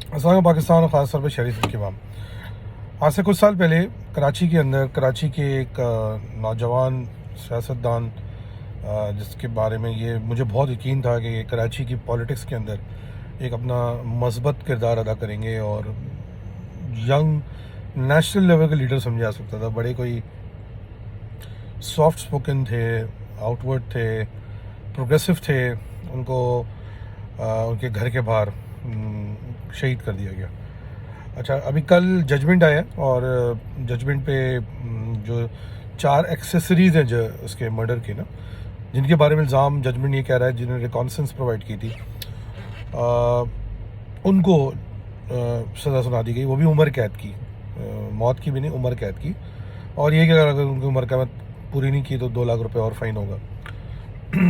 असम पाकिस्तान और ख़ास तौर पर शहरी तकरीबान। आज से कुछ साल पहले कराची के अंदर कराची के एक नौजवान सियासतदान जिसके बारे में ये मुझे बहुत यकीन था कि ये कराची की पॉलिटिक्स के अंदर एक अपना मस्बत किरदार अदा करेंगे और यंग नेशनल लेवल के लीडर समझा जा सकता था। बड़े कोई सॉफ्ट स्पोकन थे, आउटवर्ड थे, प्रोग्रेसिव थे। उनको उनके घर के बाहर शहीद कर दिया गया। अच्छा, अभी कल जजमेंट आया और जजमेंट पे जो 4 एक्सेसरीज़ हैं जो उसके मर्डर के ना, जिनके बारे में इल्ज़ाम जजमेंट ये कह रहा है जिन्होंने रिकॉन्सेंस प्रोवाइड की थी, उनको सज़ा सुना दी गई, वो भी उम्र कैद की, मौत की भी नहीं, उम्र कैद की। और ये कि अगर उनकी उम्र कैद पूरी नहीं की तो 2 लाख रुपए और फ़ाइन होगा।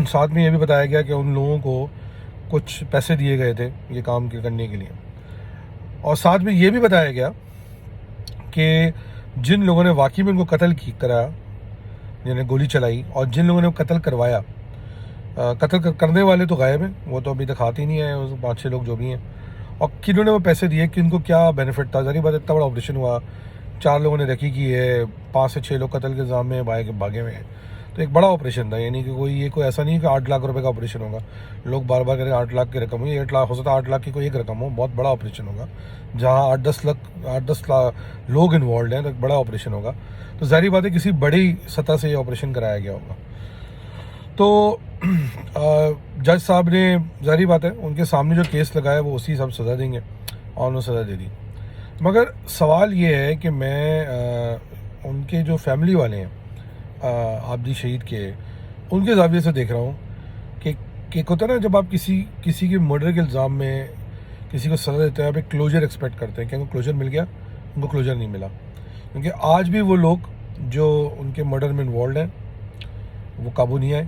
साथ में ये भी बताया गया कि उन लोगों को कुछ पैसे दिए गए थे ये काम करने के लिए। और साथ में ये भी बताया गया कि जिन लोगों ने वाकई में उनको कत्ल कराया, जिन्हें गोली चलाई, और जिन लोगों ने कत्ल करवाया, कत्ल करने वाले तो गायब हैं, वो तो अभी तक हाथ ही नहीं आए, 5-6 लोग जो भी हैं। और किन्होंने वो पैसे दिए, किनको क्या बेनिफिट था। ज़ाहिर बात इतना बड़ा ऑपरेशन हुआ, 4 लोगों ने रेकी की है, 5 से 6 लोग कत्ल के इल्ज़ाम में भागे हुए हैं, तो एक बड़ा ऑपरेशन था। यानी कि कोई ऐसा नहीं कि 8 लाख रुपए का ऑपरेशन होगा। लोग बार बार करें 8 लाख की रकम हुई, 8 लाख हो सकता है, 8 लाख की कोई एक रकम हो, बहुत बड़ा ऑपरेशन होगा। जहाँ 8-10 लाख लोग इन्वॉल्व हैं तो एक बड़ा ऑपरेशन होगा। तो ज़ाहिर बात है किसी बड़ी सतह से ये ऑपरेशन कराया गया होगा। तो जज साहब ने, ज़ाहिर बात है उनके सामने जो केस लगाया वो उसी हिसाब सज़ा देंगे, और उन्होंने सज़ा दे दी। मगर सवाल ये है कि मैं उनके जो फैमिली वाले हैं आबदी शहीद के, उनके ज़ाविये से देख रहा हूँ कि होता है ना, जब आप किसी के मर्डर के इल्ज़ाम में किसी को सज़ा देते हैं, आप एक क्लोजर एक्सपेक्ट करते हैं कि उनको क्लोजर मिल गया, उनको क्लोजर नहीं मिला। क्योंकि आज भी वो लोग जो उनके मर्डर में इन्वॉल्व हैं वो काबू नहीं आए,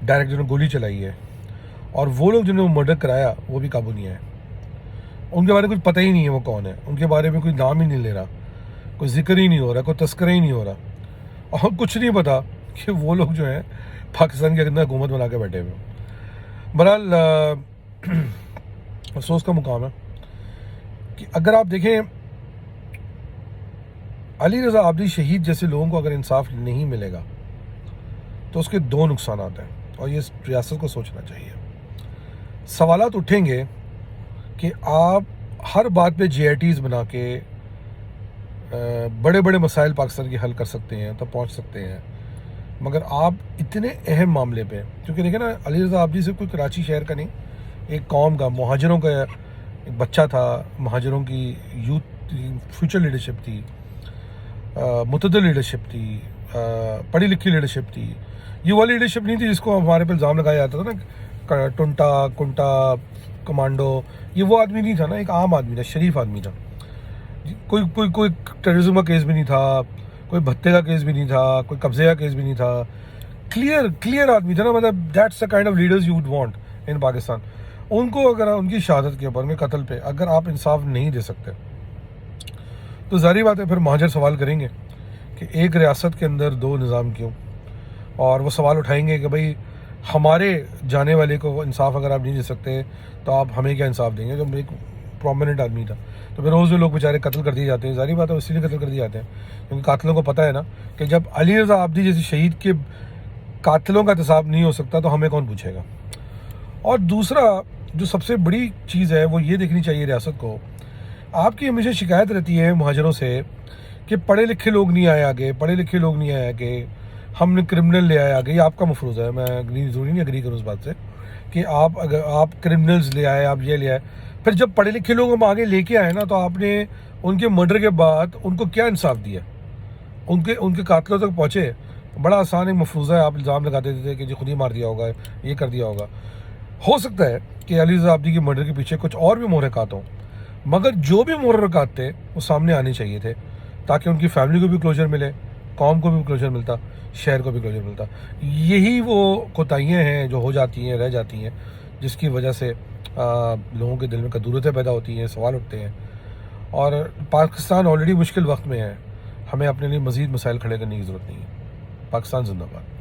डायरेक्ट जिन्होंने गोली चलाई है, और वो लोग जिन्होंने मर्डर कराया वो भी काबू नहीं आए। उनके बारे में कुछ पता ही नहीं है वो कौन है, उनके बारे में कोई नाम ही नहीं ले रहा, कोई जिक्र ही नहीं हो रहा, कोई तस्करा ही नहीं हो रहा, और कुछ नहीं पता कि वो लोग जो हैं पाकिस्तान के अंदर हुकूमत बना के बैठे हुए। बहरहाल अफसोस का मुकाम है कि अगर आप देखें अली रज़ा आबदी शहीद जैसे लोगों को अगर इंसाफ नहीं मिलेगा तो उसके 2 नुकसान आते हैं, और ये रियासत को सोचना चाहिए। सवालात उठेंगे कि आप हर बात पे JITs बना के बड़े बड़े मसाइल पाकिस्तान के हल कर सकते हैं, तो पहुंच सकते हैं, मगर आप इतने अहम मामले पे, क्योंकि देखें ना, अली रज़ा आबदी से कोई कराची शहर का नहीं, एक कौम का, मुहाजिरों का एक बच्चा था, मुहाजिरों की यूथ फ्यूचर लीडरशिप थी, मुतअद्दिल लीडरशिप थी, पढ़ी लिखी लीडरशिप थी। ये वाली लीडरशिप नहीं थी जिसको हमारे पे इल्ज़ाम लगाया जाता था ना, टुंटा कुंटा कमांडो। ये वो आदमी नहीं था ना, एक आम आदमी था, शरीफ आदमी था। कोई टेररिज्म का केस भी नहीं था, कोई भत्ते का केस भी नहीं था, कोई कब्जे का केस भी नहीं था। क्लियर आदमी था ना, मतलब that's the kind of leaders you would want in Pakistan. उनको अगर उनकी शहादत के ऊपर में, कत्ल पे अगर आप इंसाफ नहीं दे सकते तो ज़ाहिर बात है फिर महाजर सवाल करेंगे कि एक रियासत के अंदर 2 निज़ाम क्यों, और वो सवाल उठाएंगे कि भाई हमारे जाने वाले को इंसाफ अगर आप नहीं दे सकते तो आप हमें क्या इंसाफ देंगे। जो एक प्रोमिनेंट आदमी था, तो फिर रोज़ जो लोग बेचारे कत्ल कर दिए जाते हैं, ज़ाहिर बात है इसीलिए कत्ल कर दिए जाते हैं क्योंकि कातिलों को पता है ना कि जब अली रज़ा आबदी जैसे शहीद के कातिलों का एहतसाब नहीं हो सकता तो हमें कौन पूछेगा। और दूसरा जो सबसे बड़ी चीज़ है वो ये देखनी चाहिए रियासत को, आपकी हमेशा शिकायत रहती है मुहाजिरों से कि पढ़े लिखे लोग नहीं आए आगे, पढ़े लिखे लोग नहीं आए आगे, हमने क्रिमिनल ले आए आगे। ये आपका मफरूज़ है, मैं ज़रूरी नहीं एग्री करूँ उस बात से कि अगर आप क्रिमिनल्स ले आए, आप ये ले आए। फिर जब पढ़े लिखे लोग हम आगे लेके आए ना, तो आपने उनके मर्डर के बाद उनको क्या इंसाफ दिया, उनके कातिलों तक पहुँचे। बड़ा आसान एक मफरूज़ा है, आप इल्ज़ाम लगा देते थे कि जी खुद ही मार दिया होगा, ये कर दिया होगा। हो सकता है कि अली रज़ा आबदी की मर्डर के पीछे कुछ और भी मुहर्रिकात हों, मगर जो भी मुहर्रिकात थे वो सामने आने चाहिए थे ताकि उनकी फैमिली को भी क्लोजर मिले, कौम को भी क्लोजर मिलता, शहर को भी क्लोजर मिलता। यही वो कोताहियाँ हैं जो हो जाती हैं, रह जाती हैं, जिसकी वजह से लोगों के दिल में कदूरतें पैदा होती हैं, सवाल उठते हैं। और पाकिस्तान ऑलरेडी मुश्किल वक्त में है, हमें अपने लिए मज़ीद मसाइल खड़े करने की ज़रूरत नहीं है। पाकिस्तान जिंदाबाद।